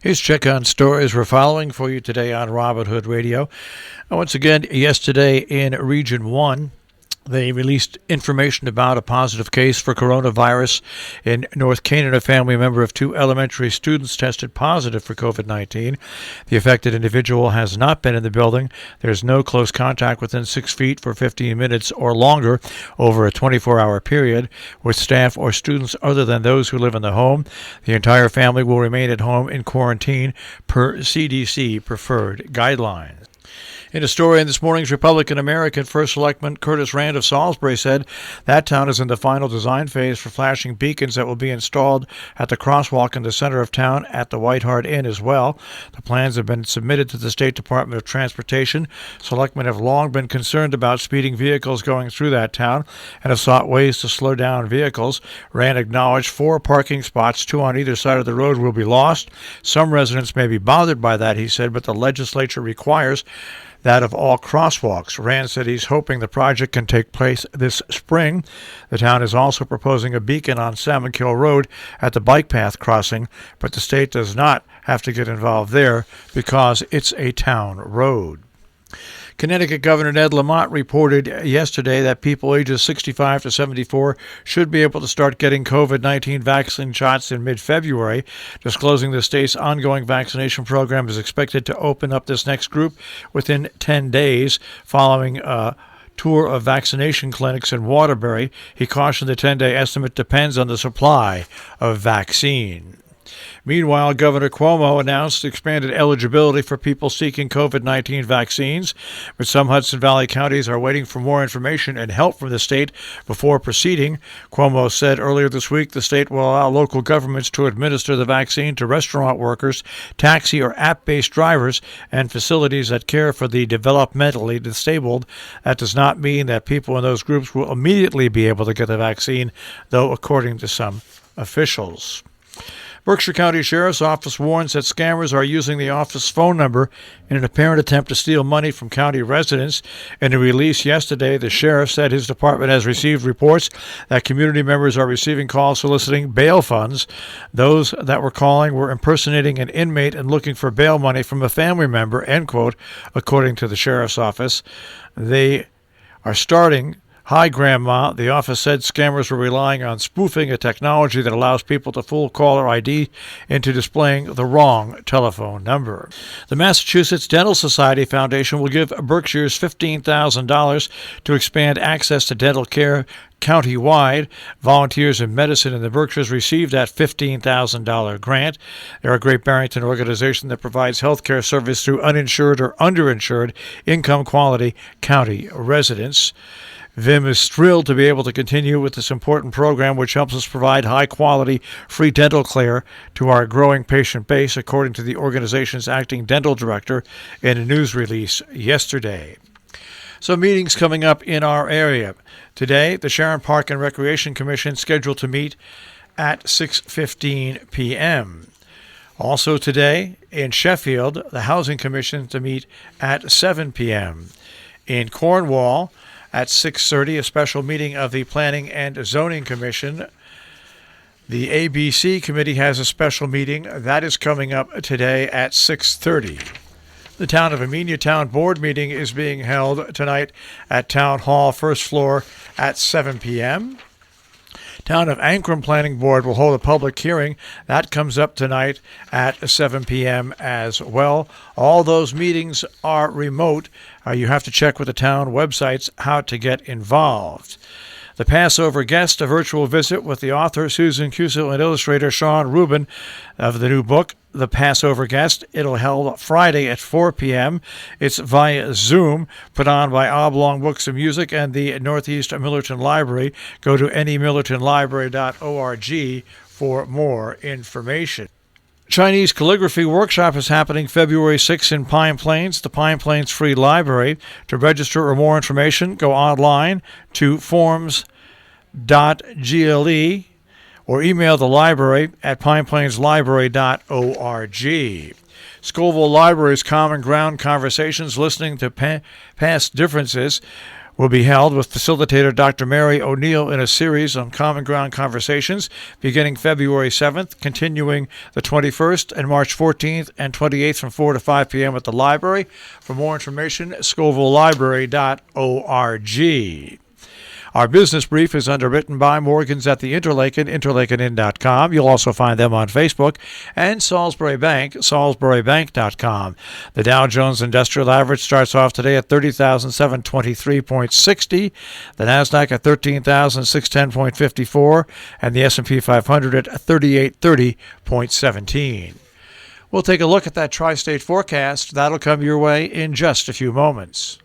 Here's check on stories we're following for you today on Robin Hood Radio. Once again, yesterday in Region 1, they released information about a positive case for coronavirus in North Canaan. A family member of 2 elementary students tested positive for COVID-19. The affected individual has not been in the building. There's no close contact within 6 feet for 15 minutes or longer over a 24-hour period with staff or students other than those who live in the home. The entire family will remain at home in quarantine per CDC preferred guidelines. In a story in this morning's Republican-American, First Selectman Curtis Rand of Salisbury said that town is in the final design phase for flashing beacons that will be installed at the crosswalk in the center of town at the White Hart Inn as well. The plans have been submitted to the State Department of Transportation. Selectmen have long been concerned about speeding vehicles going through that town and have sought ways to slow down vehicles. Rand acknowledged 4 parking spots, 2 on either side of the road, will be lost. Some residents may be bothered by that, he said, but the legislature requires that of all crosswalks. Rand said he's hoping the project can take place this spring. The town is also proposing a beacon on Salmon Kill Road at the bike path crossing, but the state does not have to get involved there because it's a town road. Connecticut Governor Ned Lamont reported yesterday that people ages 65 to 74 should be able to start getting COVID-19 vaccine shots in mid-February. Disclosing the state's ongoing vaccination program is expected to open up this next group within 10 days following a tour of vaccination clinics in Waterbury. He cautioned the 10-day estimate depends on the supply of vaccine. Meanwhile, Governor Cuomo announced expanded eligibility for people seeking COVID-19 vaccines, but some Hudson Valley counties are waiting for more information and help from the state before proceeding. Cuomo said earlier this week the state will allow local governments to administer the vaccine to restaurant workers, taxi or app-based drivers, and facilities that care for the developmentally disabled. That does not mean that people in those groups will immediately be able to get the vaccine, though, according to some officials. Berkshire County Sheriff's Office warns that scammers are using the office phone number in an apparent attempt to steal money from county residents. In a release yesterday, the sheriff said his department has received reports that community members are receiving calls soliciting bail funds. Those that were calling were impersonating an inmate and looking for bail money from a family member, end quote, according to the sheriff's office. They are starting. Hi, Grandma. The office said scammers were relying on spoofing, a technology that allows people to fool caller ID into displaying the wrong telephone number. The Massachusetts Dental Society Foundation will give Berkshire's $15,000 to expand access to dental care county-wide. Volunteers in medicine in the Berkshires received that $15,000 grant. They're a Great Barrington organization that provides health care service through uninsured or underinsured income-quality county residents. VIM is thrilled to be able to continue with this important program, which helps us provide high-quality, free dental care to our growing patient base, according to the organization's acting dental director in a news release yesterday. So meetings coming up in our area. Today, the Sharon Park and Recreation Commission scheduled to meet at 6:15 p.m. Also today, in Sheffield, the Housing Commission to meet at 7 p.m. In Cornwall, at 6:30, a special meeting of the Planning and Zoning Commission. The ABC Committee has a special meeting. That is coming up today at 6:30. The Town of Amenia Town Board meeting is being held tonight at Town Hall, first floor, at 7 p.m. Town of Ankrum Planning Board will hold a public hearing. That comes up tonight at 7 p.m. as well. All those meetings are remote. You have to check with the town websites how to get involved. The Passover Guest, a virtual visit with the author Susan Cusel and illustrator Sean Rubin of the new book, The Passover Guest. It'll held Friday at 4 p.m. It's via Zoom, put on by Oblong Books and Music and the Northeast Millerton Library. Go to nemillertonlibrary.org for more information. Chinese calligraphy workshop is happening February 6th in Pine Plains, the Pine Plains Free Library. To register or more information, go online to forms.gle or email the library at pineplainslibrary.org. Scoville Library's Common Ground Conversations, listening to past differences. will be held with facilitator Dr. Mary O'Neill in a series on Common Ground Conversations beginning February 7th, continuing the 21st and March 14th and 28th from 4 to 5 p.m. at the library. For more information, ScovilleLibrary.org. Our business brief is underwritten by Morgans at the Interlaken, interlakenin.com. You'll also find them on Facebook. And Salisbury Bank, salisburybank.com. The Dow Jones Industrial Average starts off today at 30,723.60. The NASDAQ at 13,610.54. And the S&P 500 at 3830.17. We'll take a look at that tri-state forecast. That'll come your way in just a few moments.